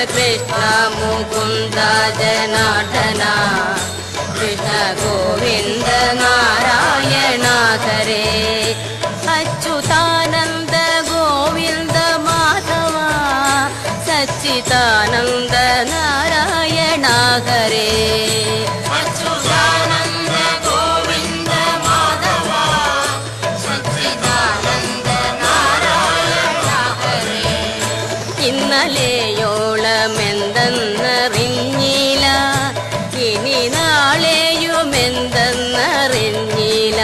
കൃഷ്ണ മുകുന്ദ ജനാർദ്ദന കൃഷ്ണ ഗോവിന്ദ നാരായണ ഹരേ അച്യുതാനന്ദ ഗോവിന്ദ മാധവ സച്ചിദാനന്ദ നാരായണ ഹരേ അച്യുതാനന്ദ ഗോവിന്ദ മാധവ സച്ചിദാനന്ദ നാരായണ ഹരേ ഇന്നലെയോളമെന്തെന്നറിഞ്ഞില്ല ഇനി നാളെയുമെന്തെന്നറിഞ്ഞില്ല